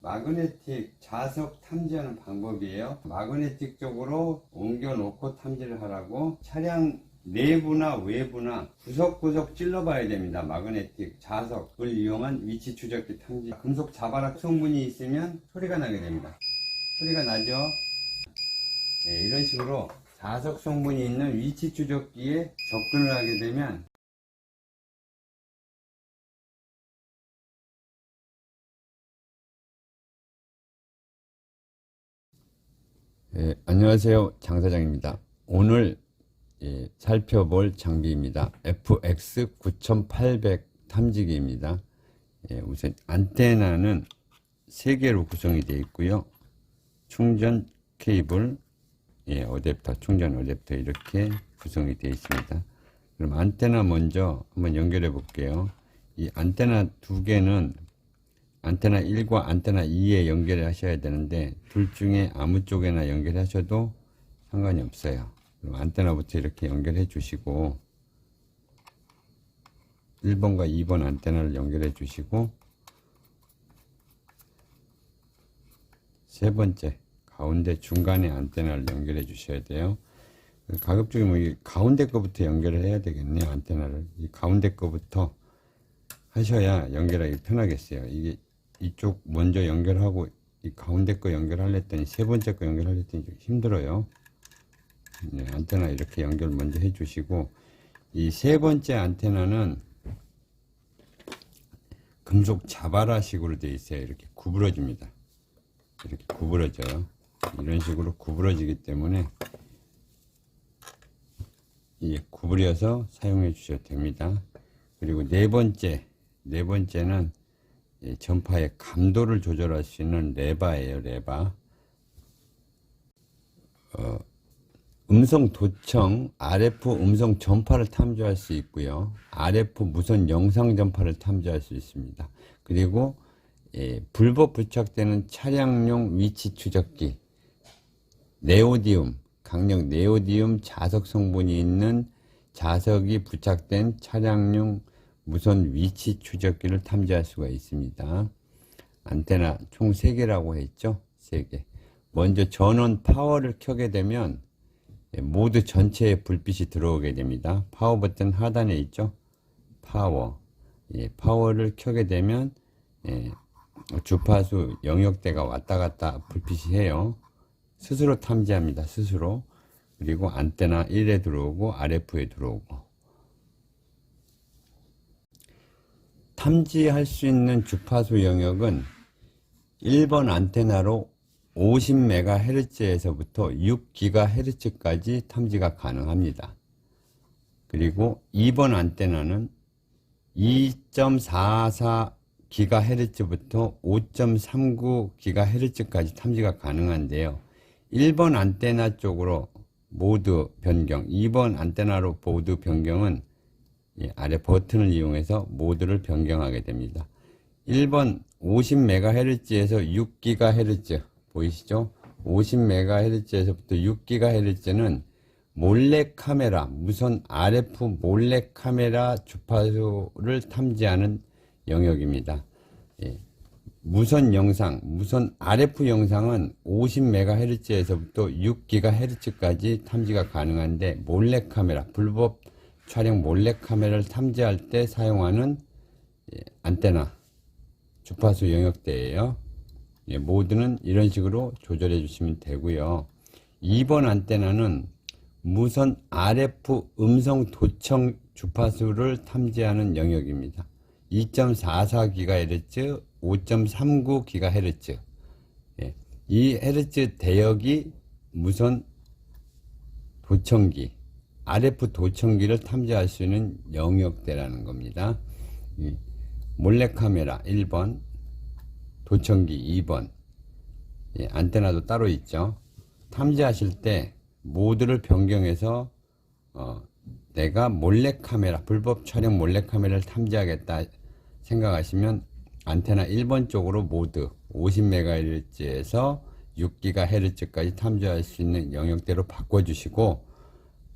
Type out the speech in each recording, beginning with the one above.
마그네틱 자석 탐지하는 방법이에요. 마그네틱 쪽으로 옮겨 놓고 탐지를 하라고 차량 내부나 외부나 구석구석 찔러 봐야 됩니다. 마그네틱 자석을 이용한 위치 추적기 탐지. 금속 자바락 성분이 있으면 소리가 나게 됩니다. 소리가 나죠? 네, 이런 식으로 자석 성분이 있는 위치 추적기에 접근을 하게 되면 안녕하세요, 장사장입니다. 오늘 살펴볼 장비입니다. FX9800 탐지기입니다. 우선 안테나는 3개로 구성이 되어 있고요. 충전 케이블, 어댑터, 충전 어댑터 이렇게 구성이 되어 있습니다. 그럼 안테나 먼저 한번 연결해 볼게요. 이 안테나 2개는 안테나 1과 안테나 2에 연결을 하셔야 되는데 둘 중에 아무 쪽에나 연결하셔도 상관이 없어요. 그럼 안테나부터 이렇게 연결해 주시고 1번과 2번 안테나를 연결해 주시고 세 번째 가운데 중간에 안테나를 연결해 주셔야 돼요. 가급적이 이 가운데 거부터 연결을 해야 되겠네요. 안테나를 이 가운데 거부터 하셔야 연결하기 편하겠어요. 이게 이쪽 먼저 연결하고 이 가운데 거 연결하려더니 세 번째 거 연결하려더니 좀 힘들어요. 네, 안테나 이렇게 연결 먼저 해 주시고 이 세 번째 안테나는 금속 자바라 식으로 되어 있어요. 이렇게 구부러집니다. 이렇게 구부러져요. 이런 식으로 구부러지기 때문에 구부려서 사용해 주셔도 됩니다. 그리고 네 번째는 전파의 감도를 조절할 수 있는 레바예요. 레바. 음성 도청, RF 음성 전파를 탐지할 수 있고요. RF 무선 영상 전파를 탐지할 수 있습니다. 그리고 불법 부착되는 차량용 위치 추적기, 네오디움, 강력 네오디움 자석 성분이 있는 자석이 부착된 차량용 무선 위치 추적기를 탐지할 수가 있습니다. 안테나 총 3개라고 했죠? 3개. 먼저 전원 파워를 켜게 되면 모두 전체에 불빛이 들어오게 됩니다. 파워 버튼 하단에 있죠? 파워. 파워를 켜게 되면 주파수 영역대가 왔다 갔다 불빛이 해요. 스스로 탐지합니다. 스스로. 그리고 안테나 1에 들어오고 RF에 들어오고. 탐지할 수 있는 주파수 영역은 1번 안테나로 50MHz에서부터 6GHz까지 탐지가 가능합니다. 그리고 2번 안테나는 2.44GHz부터 5.39GHz까지 탐지가 가능한데요. 1번 안테나 쪽으로 모드 변경, 2번 안테나로 모드 변경은 아래 버튼을 이용해서 모드를 변경하게 됩니다. 1번 50MHz에서 6GHz 보이시죠? 50MHz에서부터 6GHz는 몰래카메라, 무선 RF 몰래카메라 주파수를 탐지하는 영역입니다. 무선 영상, 무선 RF 영상은 50MHz에서부터 6GHz까지 탐지가 가능한데 몰래카메라, 불법 촬영 몰래카메라를 탐지할 때 사용하는 안테나 주파수 영역대예요. 모드는 이런 식으로 조절해 주시면 되고요. 2번 안테나는 무선 RF 음성 도청 주파수를 탐지하는 영역입니다. 2.44GHz, 5.39GHz. 이 헤르츠 대역이 무선 도청기, RF 도청기를 탐지할 수 있는 영역대라는 겁니다. 몰래카메라 1번, 도청기 2번, 안테나도 따로 있죠. 탐지하실 때 모드를 변경해서 내가 몰래카메라, 불법 촬영 몰래카메라를 탐지하겠다 생각하시면 안테나 1번 쪽으로 모드 50MHz에서 6GHz까지 탐지할 수 있는 영역대로 바꿔주시고,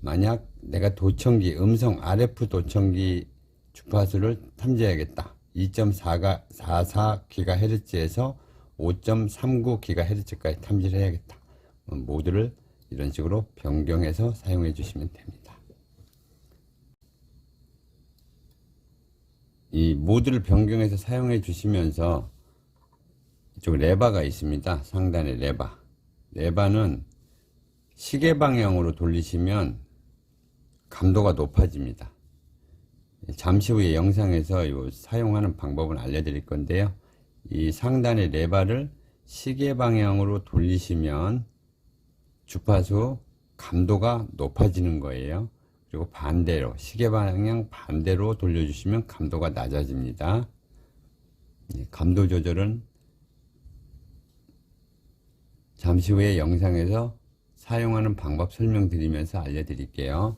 만약 내가 도청기, 음성 RF 도청기 주파수를 탐지해야겠다. 2.44GHz에서 5.39GHz까지 탐지를 해야겠다. 모드를 이런 식으로 변경해서 사용해 주시면 됩니다. 이 모드를 변경해서 사용해 주시면서 이쪽 레바가 있습니다. 상단에 레바는 시계 방향으로 돌리시면 감도가 높아집니다. 잠시 후에 영상에서 사용하는 방법을 알려드릴 건데요. 이 상단의 레바를 시계 방향으로 돌리시면 주파수 감도가 높아지는 거예요. 그리고 반대로 시계 방향 반대로 돌려주시면 감도가 낮아집니다. 감도 조절은 잠시 후에 영상에서 사용하는 방법 설명드리면서 알려드릴게요.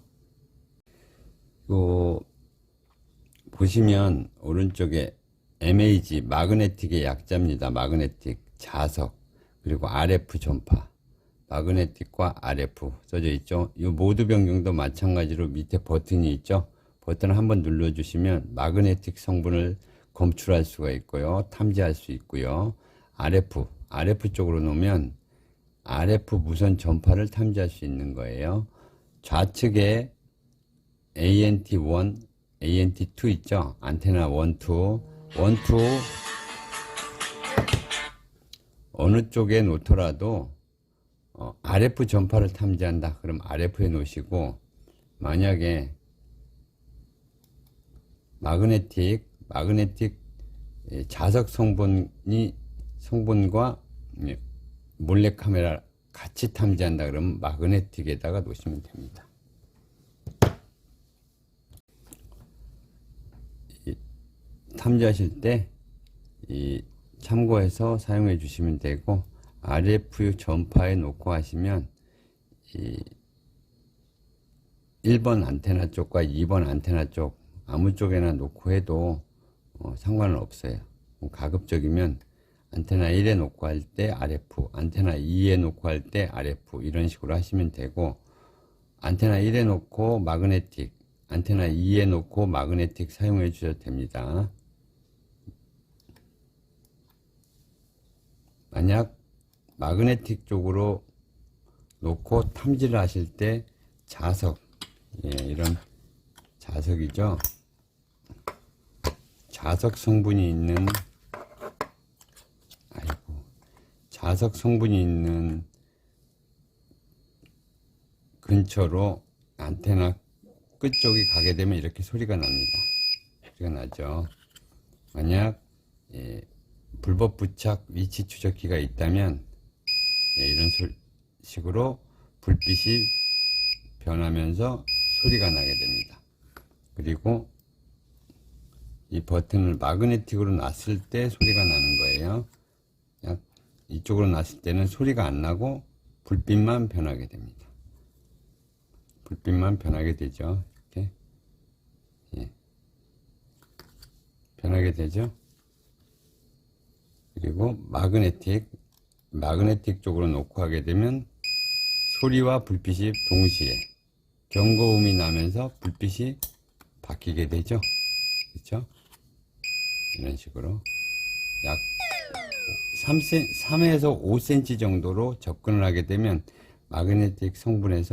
보시면 오른쪽에 MAG 마그네틱의 약자입니다. 마그네틱 자석 그리고 RF 전파 마그네틱과 RF 써져 있죠. 이 모드 변경도 마찬가지로 밑에 버튼이 있죠. 버튼을 한번 눌러주시면 마그네틱 성분을 검출할 수가 있고요. 탐지할 수 있고요. RF 쪽으로 놓으면 RF 무선 전파를 탐지할 수 있는 거예요. 좌측에 ANT1, ANT2 있죠. 안테나 1, 2 어느 쪽에 놓더라도 RF 전파를 탐지한다. 그럼 RF에 놓으시고, 만약에 마그네틱 자석 성분과 몰래카메라 같이 탐지한다. 그러면 마그네틱에다가 놓으시면 됩니다. 탐지하실 때 참고해서 사용해 주시면 되고, RF 전파에 놓고 하시면 1번 안테나 쪽과 2번 안테나 쪽 아무 쪽에나 놓고 해도 상관은 없어요. 가급적이면 안테나 1에 놓고 할 때 RF, 안테나 2에 놓고 할 때 RF 이런 식으로 하시면 되고, 안테나 1에 놓고 마그네틱, 안테나 2에 놓고 마그네틱 사용해 주셔도 됩니다. 만약 마그네틱 쪽으로 놓고 탐지를 하실 때 자석, 이런 자석이죠. 자석 성분이 있는 근처로 안테나 끝쪽이 가게 되면 이렇게 소리가 납니다. 소리가 나죠. 만약 불법 부착 위치 추적기가 있다면 이런 식으로 불빛이 변하면서 소리가 나게 됩니다. 그리고 이 버튼을 마그네틱으로 놨을 때 소리가 나는 거예요. 이쪽으로 놨을 때는 소리가 안 나고 불빛만 변하게 됩니다. 불빛만 변하게 되죠. 이렇게 변하게 되죠. 그리고 마그네틱 쪽으로 놓고 하게 되면 소리와 불빛이 동시에 경고음이 나면서 불빛이 바뀌게 되죠. 그렇죠? 이런 식으로 약 3에서 5cm 정도로 접근을 하게 되면 마그네틱 성분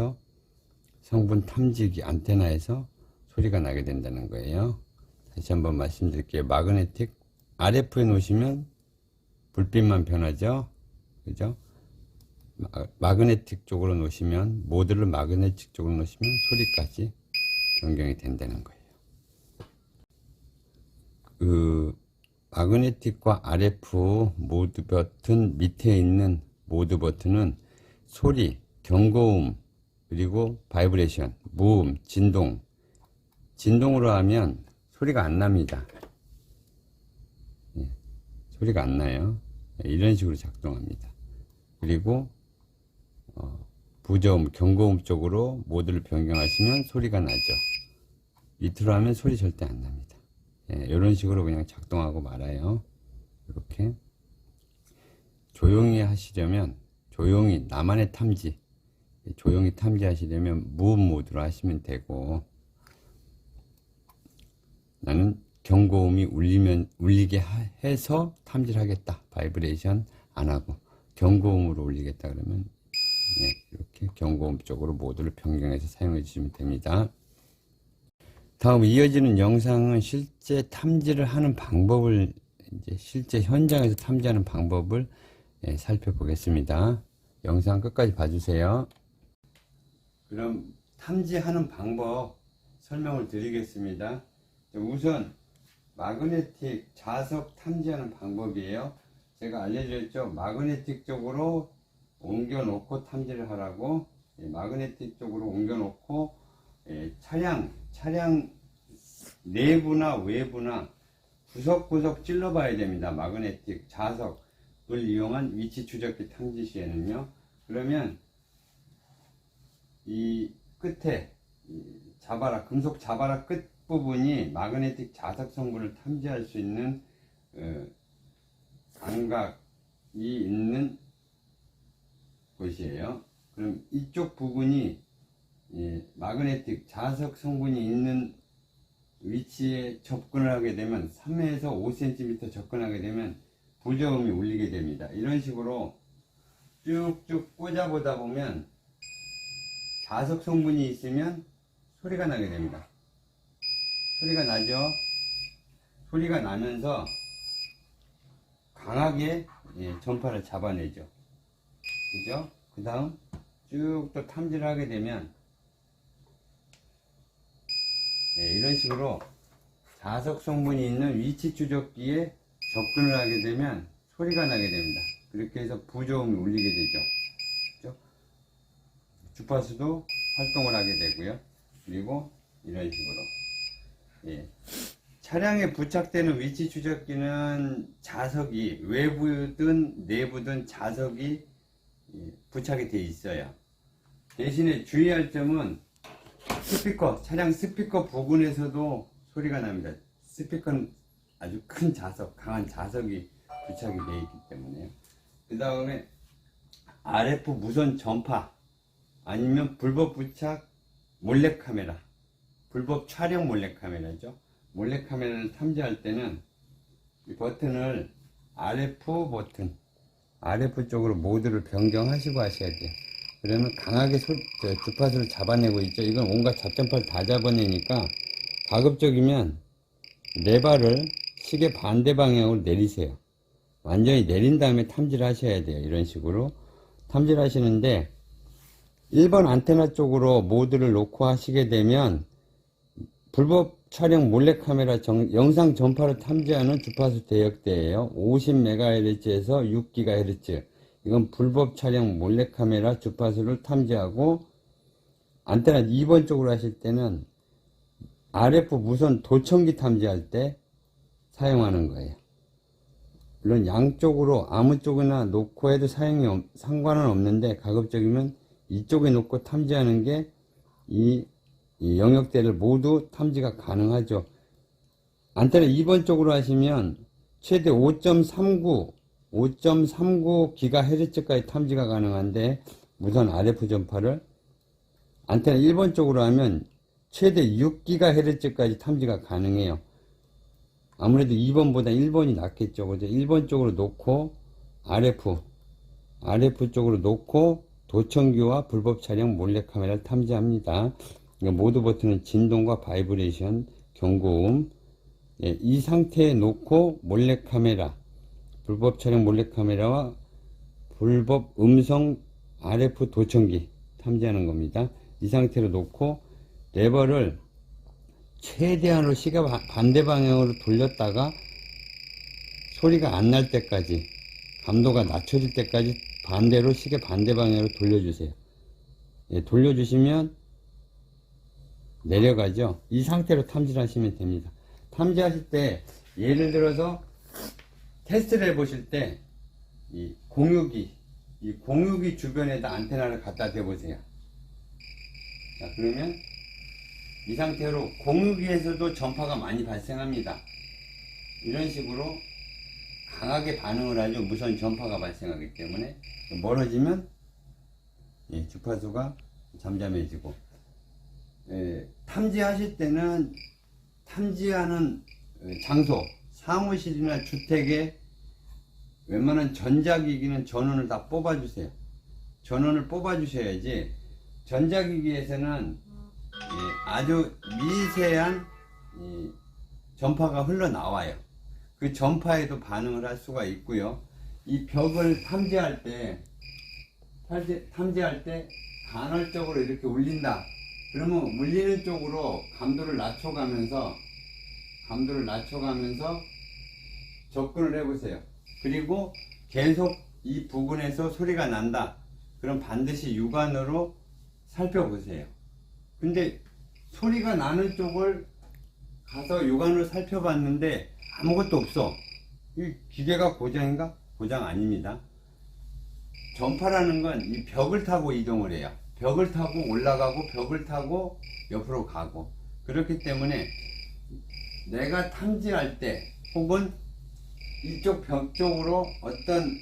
탐지기 안테나에서 소리가 나게 된다는 거예요. 다시 한번 말씀드릴게요. 마그네틱 RF에 놓으시면 불빛만 변하죠. 그죠? 마그네틱 쪽으로 놓으시면, 모드를 마그네틱 쪽으로 놓으시면 소리까지 변경이 된다는 거예요. 마그네틱과 RF 모드 버튼 밑에 있는 모드 버튼은 소리, 경고음, 그리고 바이브레이션, 무음, 진동으로 하면 소리가 안 납니다. 소리가 안 나요. 이런 식으로 작동합니다. 그리고 부저음, 경고음 쪽으로 모드를 변경하시면 소리가 나죠. 밑으로 하면 소리 절대 안 납니다. 이런 식으로 그냥 작동하고 말아요. 이렇게 조용히 하시려면, 나만의 탐지, 조용히 탐지하시려면 무음 모드로 하시면 되고, 나는 경고음이 울리게 해서 탐지를 하겠다. 바이브레이션 안 하고 경고음으로 올리겠다 그러면 이렇게 경고음 쪽으로 모드를 변경해서 사용해 주시면 됩니다. 다음 이어지는 영상은 실제 탐지를 하는 방법을 이제 실제 현장에서 탐지하는 방법을 살펴보겠습니다. 영상 끝까지 봐주세요. 그럼 탐지하는 방법 설명을 드리겠습니다. 우선 마그네틱 자석 탐지하는 방법이에요. 제가 알려드렸죠. 마그네틱 쪽으로 옮겨 놓고 탐지를 하라고. 마그네틱 쪽으로 옮겨 놓고 차량 내부나 외부나 구석구석 찔러 봐야 됩니다. 마그네틱 자석을 이용한 위치 추적기 탐지 시에는요. 그러면 이 끝에 금속 자바라 끝 부분이 마그네틱 자석 성분을 탐지할 수 있는 감각이 있는 곳이에요. 그럼 이쪽 부분이 마그네틱 자석 성분이 있는 위치에 접근을 하게 되면 3에서 5cm 접근하게 되면 부저음이 울리게 됩니다. 이런 식으로 쭉쭉 꽂아보다 보면 자석 성분이 있으면 소리가 나게 됩니다. 소리가 나죠. 소리가 나면서 강하게 전파를 잡아내죠. 그죠? 그 다음 쭉 또 탐지를 하게 되면 이런 식으로 자석 성분이 있는 위치 추적기에 접근을 하게 되면 소리가 나게 됩니다. 그렇게 해서 부저음이 울리게 되죠. 그죠? 주파수도 활동을 하게 되고요. 그리고 이런 식으로 차량에 부착되는 위치 추적기는 자석이 외부든 내부든 자석이 부착이 되어 있어요. 대신에 주의할 점은 차량 스피커 부근에서도 소리가 납니다. 스피커는 아주 큰 자석, 강한 자석이 부착이 되어 있기 때문에요. 그 다음에 RF 무선 전파 아니면 불법 부착 몰래카메라, 불법 촬영 몰래카메라죠. 몰래카메라를 탐지할 때는 이 버튼을 RF 쪽으로 모드를 변경하시고 하셔야 돼요. 그러면 강하게 주파수를 잡아내고 있죠. 이건 온갖 잡전파를 다 잡아내니까 가급적이면 레버를 시계 반대 방향으로 내리세요. 완전히 내린 다음에 탐지를 하셔야 돼요. 이런 식으로 탐지를 하시는데 1번 안테나 쪽으로 모드를 놓고 하시게 되면 불법 촬영 몰래카메라 영상 전파를 탐지하는 주파수 대역대예요. 50MHz에서 6GHz. 이건 불법 촬영 몰래카메라 주파수를 탐지하고, 안테나 2번 쪽으로 하실 때는 RF 무선 도청기 탐지할 때 사용하는 거예요. 물론 양쪽으로 아무 쪽이나 놓고 해도 상관은 없는데, 가급적이면 이쪽에 놓고 탐지하는 게 이 영역대를 모두 탐지가 가능하죠. 안테나 2번 쪽으로 하시면 최대 5.39GHz까지 탐지가 가능한데, 무선 RF 전파를 안테나 1번 쪽으로 하면 최대 6GHz까지 탐지가 가능해요. 아무래도 2번보다 1번이 낫겠죠. 그죠? 1번 쪽으로 놓고 RF 쪽으로 놓고 도청기와 불법 촬영 몰래카메라를 탐지합니다. 모드 버튼은 진동과 바이브레이션, 경고음, 이 상태에 놓고 몰래카메라, 불법 촬영 몰래카메라와 불법 음성 RF 도청기 탐지하는 겁니다. 이 상태로 놓고 레버를 최대한으로 시계 반대 방향으로 돌렸다가 소리가 안 날 때까지, 감도가 낮춰질 때까지 반대로 시계 반대 방향으로 돌려주세요. 돌려주시면 내려가죠. 이 상태로 탐지를 하시면 됩니다. 탐지하실 때 예를 들어서 테스트를 해 보실 때 이 공유기 주변에다 안테나를 갖다 대보세요. 자, 그러면 이 상태로 공유기에서도 전파가 많이 발생합니다. 이런 식으로 강하게 반응을 하죠. 무선 전파가 발생하기 때문에. 멀어지면 주파수가 잠잠해지고, 탐지하실 때는 탐지하는 장소, 사무실이나 주택의 웬만한 전자기기는 전원을 다 뽑아주세요. 전원을 뽑아주셔야지. 전자기기에서는 아주 미세한 전파가 흘러나와요. 그 전파에도 반응을 할 수가 있고요. 이 벽을 탐지할 때 간헐적으로 이렇게 울린다. 그러면 울리는 쪽으로 감도를 낮춰가면서 접근을 해보세요. 그리고 계속 이 부분에서 소리가 난다. 그럼 반드시 육안으로 살펴보세요. 근데 소리가 나는 쪽을 가서 육안으로 살펴봤는데 아무것도 없어. 이 기계가 고장인가? 고장 아닙니다. 전파라는 건 이 벽을 타고 이동을 해요. 벽을 타고 올라가고 벽을 타고 옆으로 가고. 그렇기 때문에 내가 탐지할 때 혹은 이쪽 벽 쪽으로 어떤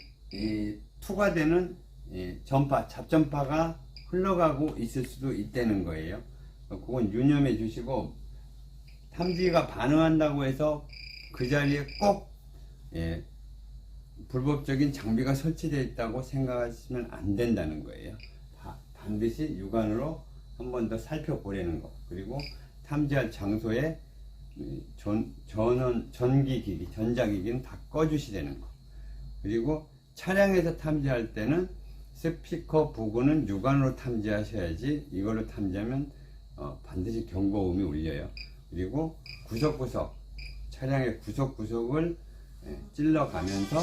투과되는 전파, 잡전파가 흘러가고 있을 수도 있다는 거예요. 그건 유념해 주시고, 탐지기가 반응한다고 해서 그 자리에 꼭 불법적인 장비가 설치되어 있다고 생각하시면 안 된다는 거예요. 반드시 육안으로 한 번 더 살펴보려는 거. 그리고 탐지할 장소에 전기기기, 전자기기는 다 꺼주시라는 거. 그리고 차량에서 탐지할 때는 스피커 부근은 육안으로 탐지하셔야지, 이걸로 탐지하면 반드시 경고음이 울려요. 그리고 구석구석, 차량의 구석구석을 찔러가면서